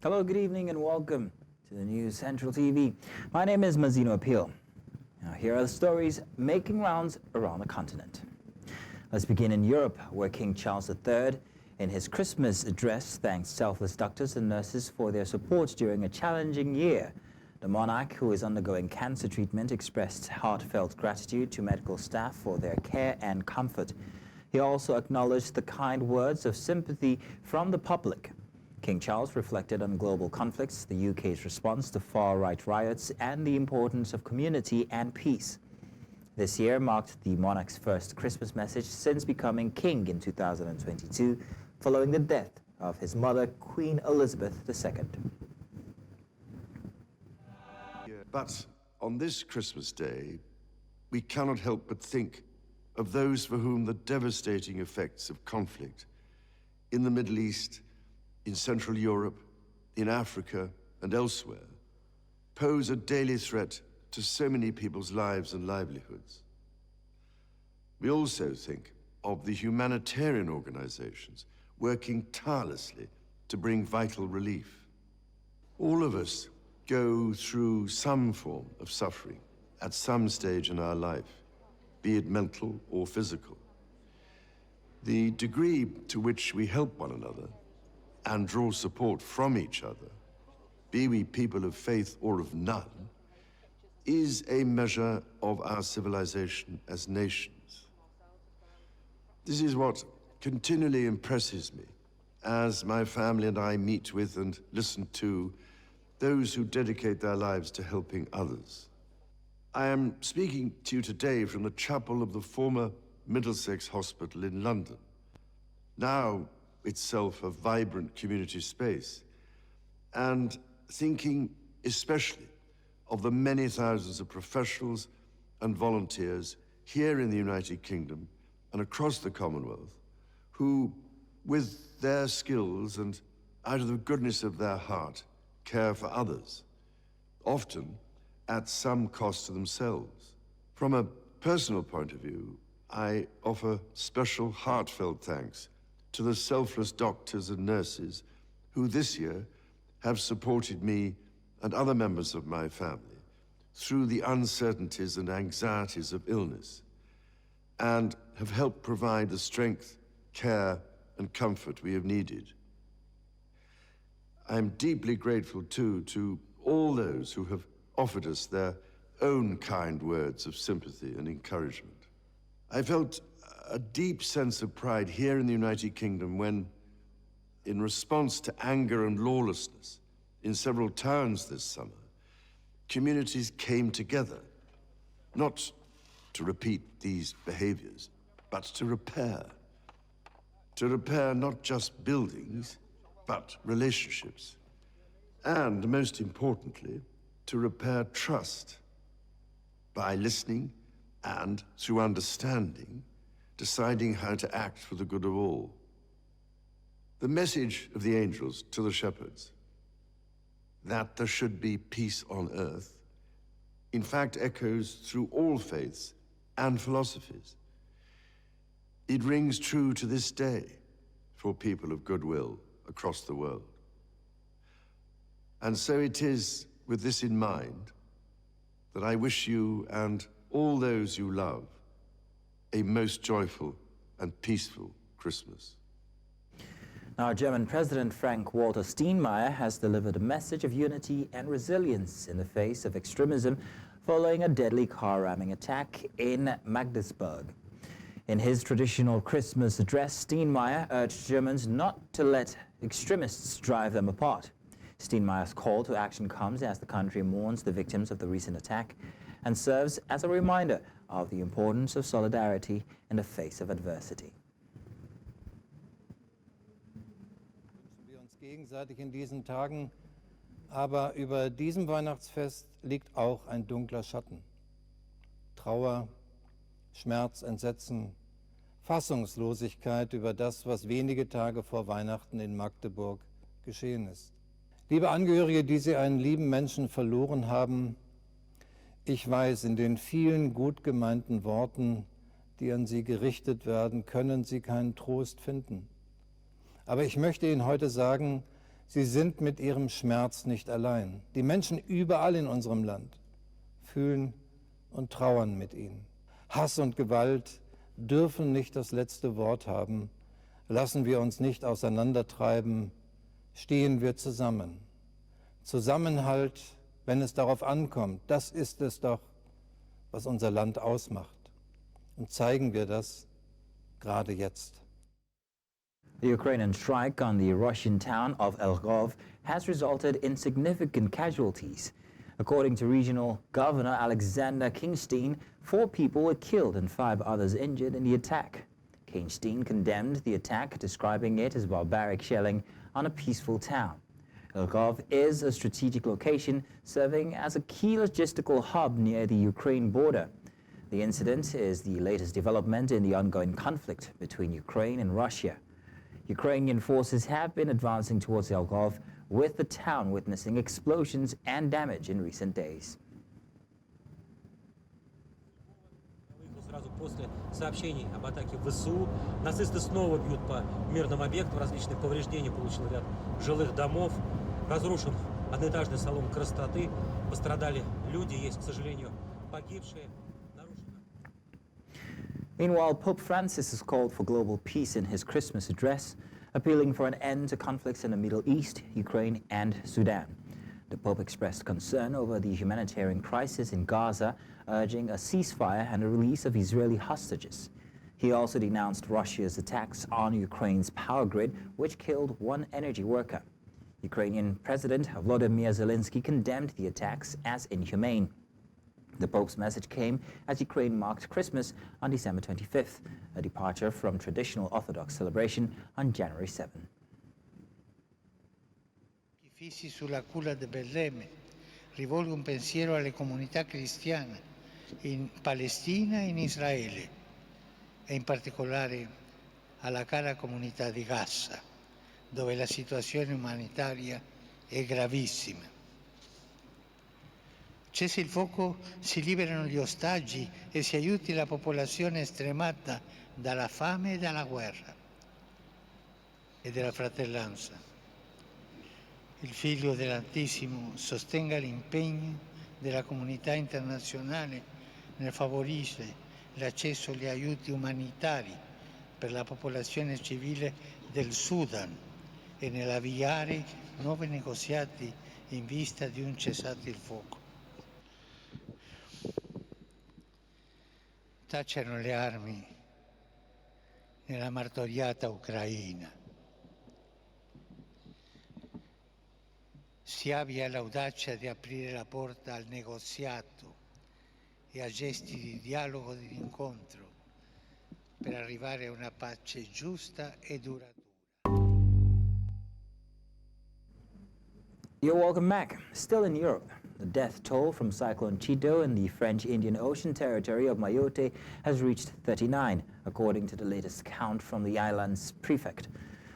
Hello, good evening, and welcome to the News Central TV. My name is Mazino Appeal. Now, here are the stories making rounds around the continent. Let's begin in Europe, where King Charles III, in his Christmas address, thanks selfless doctors and nurses for their support during a challenging year. The monarch, who is undergoing cancer treatment, expressed heartfelt gratitude to medical staff for their care and comfort. He also acknowledged the kind words of sympathy from the public. King Charles reflected on global conflicts, the UK's response to far-right riots, and the importance of community and peace. This year marked the monarch's first Christmas message since becoming king in 2022, following the death of his mother, Queen Elizabeth II. But on this Christmas Day, we cannot help but think of those for whom the devastating effects of conflict in the Middle East, in Central Europe, in Africa, and elsewhere pose a daily threat to so many people's lives and livelihoods. We also think of the humanitarian organizations working tirelessly to bring vital relief. All of us go through some form of suffering at some stage in our life, be it mental or physical. The degree to which we help one another and draw support from each other, be we people of faith or of none, is a measure of our civilization as nations. This is what continually impresses me as my family and I meet with and listen to those who dedicate their lives to helping others. I am speaking to you today from the chapel of the former Middlesex Hospital in London, now itself a vibrant community space, and thinking especially of the many thousands of professionals and volunteers here in the United Kingdom and across the Commonwealth who, with their skills and out of the goodness of their heart, care for others, often at some cost to themselves. From a personal point of view, I offer special heartfelt thanks to the selfless doctors and nurses who this year have supported me and other members of my family through the uncertainties and anxieties of illness, and have helped provide the strength, care, and comfort we have needed. I am deeply grateful, too, to all those who have offered us their own kind words of sympathy and encouragement. I felt a deep sense of pride here in the United Kingdom when, in response to anger and lawlessness in several towns this summer, communities came together, not to repeat these behaviors, but to repair. To repair not just buildings, but relationships. And most importantly, to repair trust by listening and, through understanding, deciding how to act for the good of all. The message of the angels to the shepherds, that there should be peace on earth, in fact echoes through all faiths and philosophies. It rings true to this day for people of goodwill across the world. And so it is with this in mind that I wish you and all those you love a most joyful and peaceful Christmas. Now, German President Frank-Walter Steinmeier has delivered a message of unity and resilience in the face of extremism following a deadly car ramming attack in Magdeburg. In his traditional Christmas address, Steinmeier urged Germans not to let extremists drive them apart. Steinmeier's call to action comes as the country mourns the victims of the recent attack and serves as a reminder of the importance of solidarity in the face of adversity. Wir uns gegenseitig in diesen Tagen, aber über diesem Weihnachtsfest liegt auch ein dunkler Schatten. Trauer, Schmerz, Entsetzen, Fassungslosigkeit über das, was wenige Tage vor Weihnachten in Magdeburg geschehen ist. Liebe Angehörige, die Sie einen lieben Menschen verloren haben, ich weiß, in den vielen gut gemeinten Worten, die an Sie gerichtet werden, können Sie keinen Trost finden. Aber ich möchte Ihnen heute sagen, Sie sind mit ihrem Schmerz nicht allein. Die Menschen überall in unserem Land fühlen und trauern mit ihnen. Hass und Gewalt dürfen nicht das letzte Wort haben. Lassen wir uns nicht auseinandertreiben, stehen wir zusammen. Zusammenhalt, wenn es darauf ankommt, das ist es doch, was unser Land ausmacht. Und zeigen wir das gerade jetzt. The Ukrainian strike on the Russian town of Lvov has resulted in significant casualties. According to regional governor Alexander Kingstein, 4 people were killed and 5 others injured in the attack. Kingstein condemned the attack, describing it as barbaric shelling on a peaceful town. Lvov is a strategic location serving as a key logistical hub near the Ukraine border. The incident is the latest development in the ongoing conflict between Ukraine and Russia. Ukrainian forces have been advancing towards Lvov, with the town witnessing explosions and damage in recent days. Сразу после сообщений об атаке ВСУ нацисты снова бьют по мирным объектам, различные повреждения, получил ряд жилых домов, разрушен одноэтажный салон красоты, пострадали люди, есть, к сожалению, погибшие. Meanwhile, Pope Francis has called for global peace in his Christmas address, appealing for an end to conflicts in the Middle East, Ukraine, and Sudan. The Pope expressed concern over the humanitarian crisis in Gaza, urging a ceasefire and a release of Israeli hostages. He also denounced Russia's attacks on Ukraine's power grid, which killed 1 energy worker. Ukrainian President Volodymyr Zelensky condemned the attacks as inhumane. The Pope's message came as Ukraine marked Christmas on December 25th, a departure from traditional Orthodox celebration on January 7. Fissi sulla culla di Betlemme, rivolgo un pensiero alle comunità cristiane in Palestina e in Israele, e in particolare alla cara comunità di Gaza, dove la situazione umanitaria è gravissima. Cessi il fuoco, si liberano gli ostaggi e si aiuti la popolazione stremata dalla fame e dalla guerra e della fratellanza. Il Figlio dell'Altissimo sostenga l'impegno della comunità internazionale nel favorire l'accesso agli aiuti umanitari per la popolazione civile del Sudan e nell'avviare nuovi negoziati in vista di un cessate il fuoco. Tacciano le armi nella martoriata Ucraina. Si abbia l'audacia di aprire la porta al negoziato e a gesti di dialogo e di incontro per arrivare a una pace giusta e duratura. You're welcome back. Still in Europe, the death toll from Cyclone Chido in the French Indian Ocean territory of Mayotte has reached 39, according to the latest count from the island's prefect.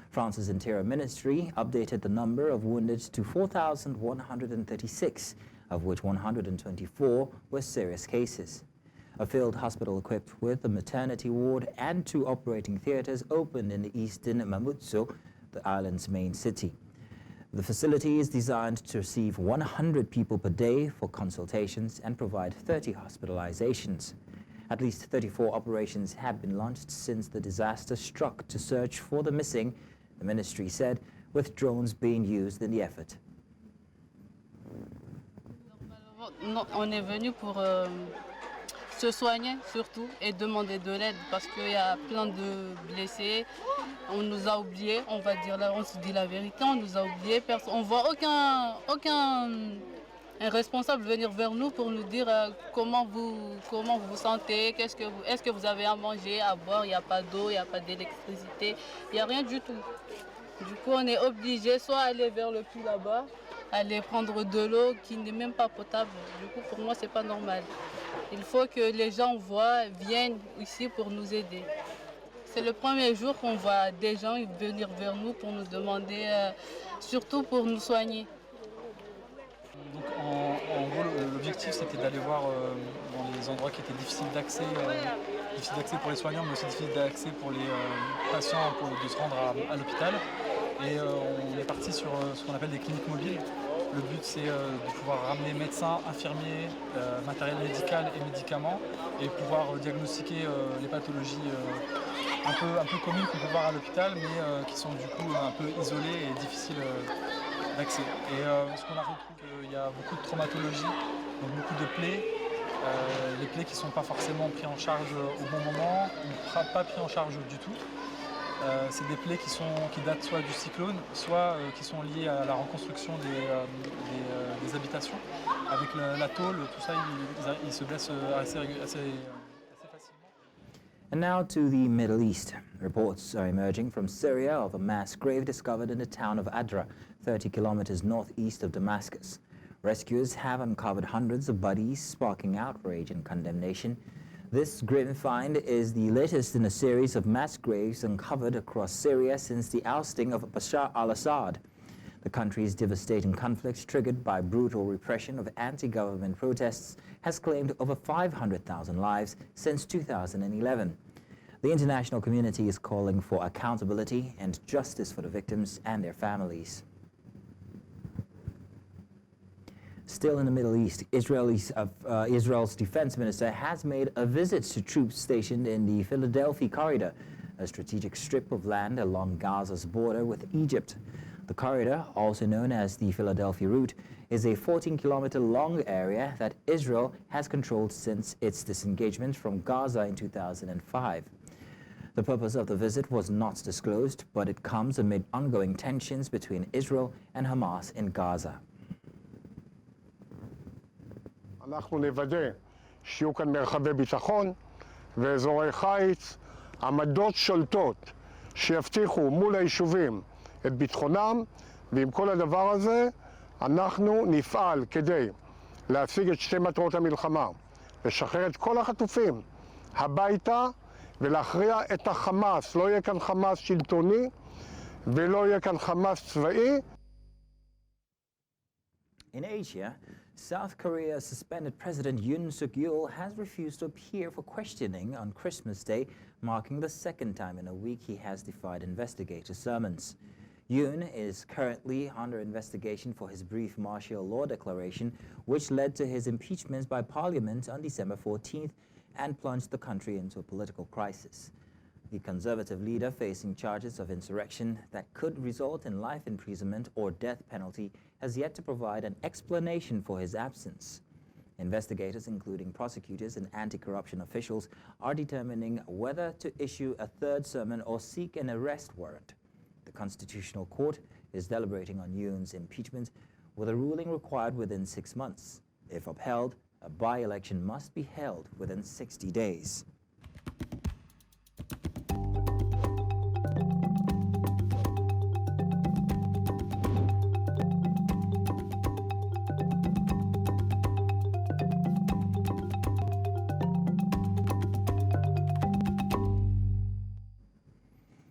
France's Interior Ministry updated the number of wounded to 4,136, of which 124 were serious cases. A field hospital equipped with a maternity ward and 2 operating theaters opened in the eastern Mamoudzou, the island's main city. The facility is designed to receive 100 people per day for consultations and provide 30 hospitalizations. At least 34 operations have been launched since the disaster struck to search for the missing, the ministry said, with drones being used in the effort. On est venu pour se soigner surtout et demander de l'aide parce qu'il y a plein de blessés. On nous a oubliés, on va dire là, on se dit la vérité, on nous a oubliés. On voit aucun responsable venir vers nous pour nous dire comment vous vous sentez, est-ce que vous avez à manger, à boire, il n'y a pas d'eau, il n'y a pas d'électricité, il n'y a rien du tout. Du coup, on est obligé soit aller vers le puits là-bas, aller prendre de l'eau qui n'est même pas potable. Du coup, pour moi, c'est pas normal. Il faut que les gens viennent ici pour nous aider. C'est le premier jour qu'on voit des gens venir vers nous pour nous demander, surtout pour nous soigner. Donc en gros, l'objectif c'était d'aller voir dans les endroits qui étaient difficiles d'accès pour les soignants, mais aussi difficiles d'accès pour les patients de se rendre à l'hôpital. Et on est parti sur ce qu'on appelle des cliniques mobiles. Le but, c'est de pouvoir ramener médecins, infirmiers, matériel médical et médicaments et pouvoir diagnostiquer les pathologies un peu communes qu'on peut voir à l'hôpital, mais qui sont du coup un peu isolées et difficiles d'accès. Et ce qu'on a retrouvé, il y a beaucoup de traumatologie, donc beaucoup de plaies, les plaies qui ne sont pas forcément prises en charge au bon moment ou pas prises en charge du tout. C'est des plaies qui datent soit du cyclone, soit qui sont liées à la reconstruction des habitations. Avec la tôle, tout ça, ils se blessent assez facilement. And now to the Middle East. Reports are emerging from Syria of a mass grave discovered in the town of Adra, 30 kilometers northeast of Damascus. Rescuers have uncovered hundreds of bodies, sparking outrage and condemnation. This grim find is the latest in a series of mass graves uncovered across Syria since the ousting of Bashar al-Assad. The country's devastating conflict, triggered by brutal repression of anti-government protests, has claimed over 500,000 lives since 2011. The international community is calling for accountability and justice for the victims and their families. Still in the Middle East, Israel's defense minister has made a visit to troops stationed in the Philadelphia corridor, a strategic strip of land along Gaza's border with Egypt. The corridor, also known as the Philadelphia Route, is a 14-kilometer-long area that Israel has controlled since its disengagement from Gaza in 2005. The purpose of the visit was not disclosed, but it comes amid ongoing tensions between Israel and Hamas in Gaza. אנחנו נוודא שיהיו כאן מרחבי ביטחון ואזורי חיץ, עמדות שולטות שיבטיחו מול היישובים את ביטחונם, ועם כל הדבר הזה אנחנו נפעל כדי להשיג את שתי מטרות המלחמה, לשחרר את כל החטופים הביתה ולהכריע את החמאס. לא יהיה כאן חמאס שלטוני ולא יהיה כאן חמאס צבאי. In Asia, South Korea's suspended President Yoon Suk-yeol has refused to appear for questioning on Christmas Day, marking the second time in a week he has defied investigator summons. Yoon is currently under investigation for his brief martial law declaration, which led to his impeachment by Parliament on December 14th and plunged the country into a political crisis. The conservative leader, facing charges of insurrection that could result in life imprisonment or death penalty, has yet to provide an explanation for his absence. Investigators, including prosecutors and anti-corruption officials, are determining whether to issue a third sermon or seek an arrest warrant. The Constitutional Court is deliberating on Yoon's impeachment, with a ruling required within 6 months. If upheld, a by-election must be held within 60 days.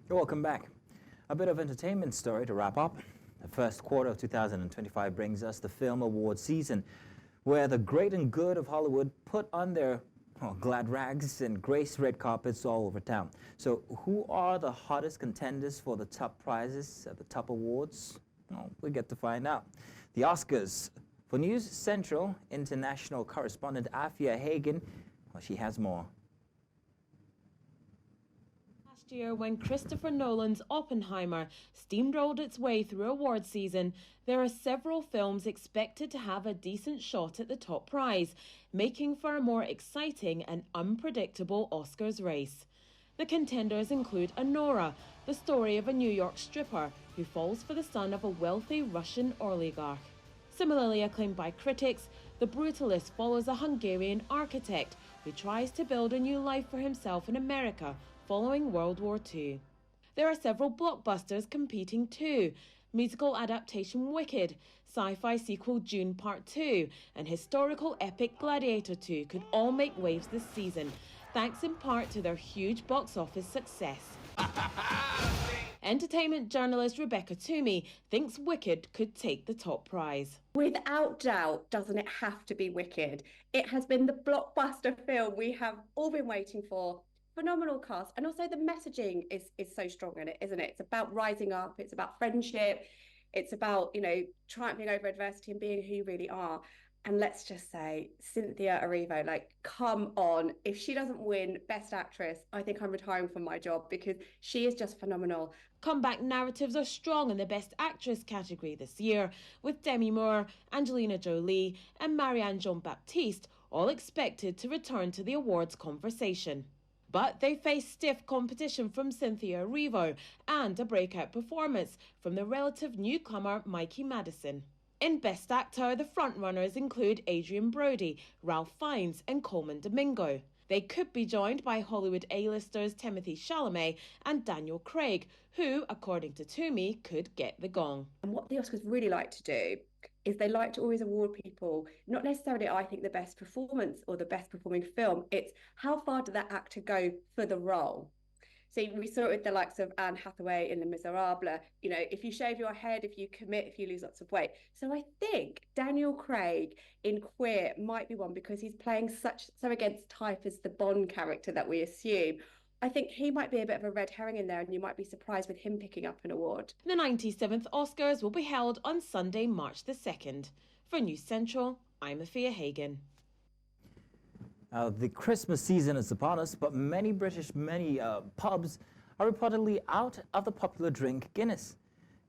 Welcome back. A bit of entertainment story to wrap up. The first quarter of 2025 brings us the film award season, where the great and good of Hollywood put on their glad rags and grace red carpets all over town. So who are the hottest contenders for the top prizes at the top awards? Well, we get to find out. The Oscars. For News Central international correspondent Afia Hagen, well, she has more. Year, when Christopher Nolan's Oppenheimer steamrolled its way through award season, there are several films expected to have a decent shot at the top prize, making for a more exciting and unpredictable Oscars race. The contenders include Anora, the story of a New York stripper who falls for the son of a wealthy Russian oligarch. Similarly acclaimed by critics, The Brutalist follows a Hungarian architect who tries to build a new life for himself in America following World War II. There are several blockbusters competing too: musical adaptation Wicked, sci-fi sequel Dune Part 2, and historical epic Gladiator 2 could all make waves this season, thanks in part to their huge box office success. Entertainment journalist Rebecca Toomey thinks Wicked could take the top prize. Without doubt, doesn't it have to be Wicked? It has been the blockbuster film we have all been waiting for phenomenal cast. And also the messaging is so strong in it, isn't it? It's about rising up, it's about friendship, it's about, you know, triumphing over adversity and being who you really are. And let's just say, Cynthia Erivo, like, come on. If she doesn't win Best Actress, I think I'm retiring from my job because she is just phenomenal. Comeback narratives are strong in the Best Actress category this year, with Demi Moore, Angelina Jolie and Marianne Jean-Baptiste all expected to return to the awards conversation. But they face stiff competition from Cynthia Erivo and a breakout performance from the relative newcomer Mikey Madison. In Best Actor, the frontrunners include Adrian Brody, Ralph Fiennes and Coleman Domingo. They could be joined by Hollywood A-listers Timothée Chalamet and Daniel Craig, who, according to Toomey, could get the gong. And what the Oscars really like to do is they like to always award people, not necessarily, I think, the best performance or the best performing film, it's how far did that actor go for the role? So we saw it with the likes of Anne Hathaway in Les Miserables. You know, if you shave your head, if you commit, if you lose lots of weight. So I think Daniel Craig in Queer might be one because he's playing so against type as the Bond character that we assume. I think he might be a bit of a red herring in there, and you might be surprised with him picking up an award. The 97th Oscars will be held on Sunday, March the 2nd. For News Central, I'm Afia Hagan. The Christmas season is upon us, but many pubs are reportedly out of the popular drink Guinness.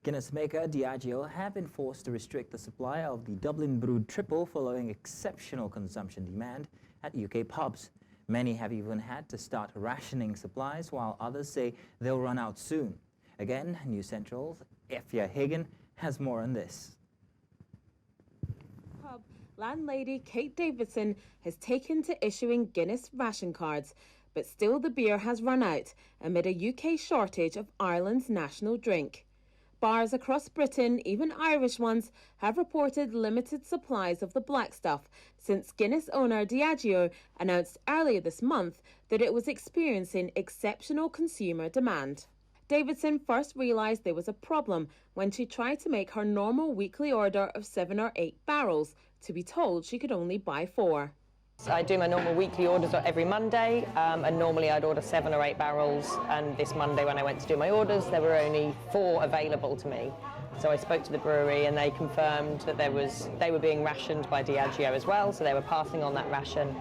Guinness maker Diageo have been forced to restrict the supply of the Dublin brewed triple following exceptional consumption demand at UK pubs. Many have even had to start rationing supplies, while others say they'll run out soon. Again, News Central's Afia Hagan has more on this. Landlady Kate Davidson has taken to issuing Guinness ration cards, but still the beer has run out amid a UK shortage of Ireland's national drink. Bars across Britain, even Irish ones, have reported limited supplies of the black stuff since Guinness owner Diageo announced earlier this month that it was experiencing exceptional consumer demand. Davidson first realised there was a problem when she tried to make her normal weekly order of 7 or 8 barrels, to be told she could only buy 4. I do my normal weekly orders every Monday, and normally I'd order 7 or 8 barrels, and this Monday when I went to do my orders there were only 4 available to me. So I spoke to the brewery and they confirmed that they were being rationed by Diageo as well, so they were passing on that ration.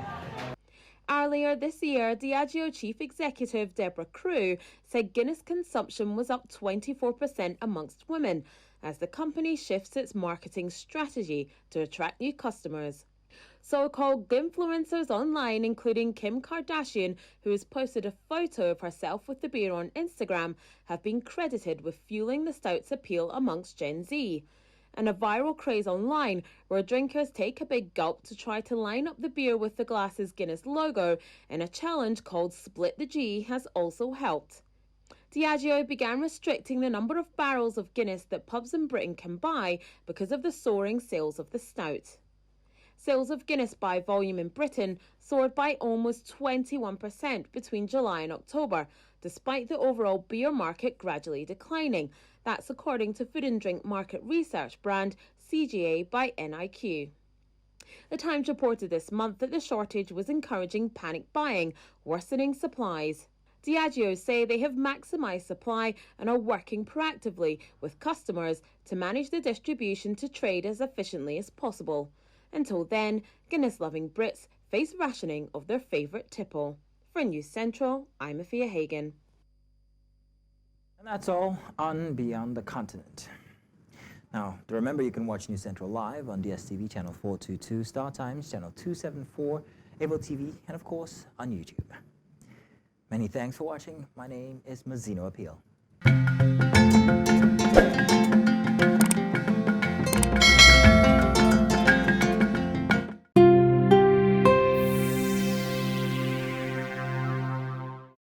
Earlier this year, Diageo Chief Executive Deborah Crew said Guinness consumption was up 24% amongst women as the company shifts its marketing strategy to attract new customers. So-called influencers online, including Kim Kardashian, who has posted a photo of herself with the beer on Instagram, have been credited with fueling the stout's appeal amongst Gen Z. And a viral craze online where drinkers take a big gulp to try to line up the beer with the glass's Guinness logo in a challenge called Split the G has also helped. Diageo began restricting the number of barrels of Guinness that pubs in Britain can buy because of the soaring sales of the stout. Sales of Guinness by volume in Britain soared by almost 21% between July and October, despite the overall beer market gradually declining. That's according to food and drink market research brand CGA by NIQ. The Times reported this month that the shortage was encouraging panic buying, worsening supplies. Diageo say they have maximised supply and are working proactively with customers to manage the distribution to trade as efficiently as possible. Until then, Guinness-loving Brits face rationing of their favourite tipple. For News Central, I'm Afia Hagan. And that's all on Beyond the Continent. Now, remember you can watch News Central live on DSTV channel 422, Star Times channel 274, Able TV, and of course on YouTube. Many thanks for watching. My name is Mazino Appeal.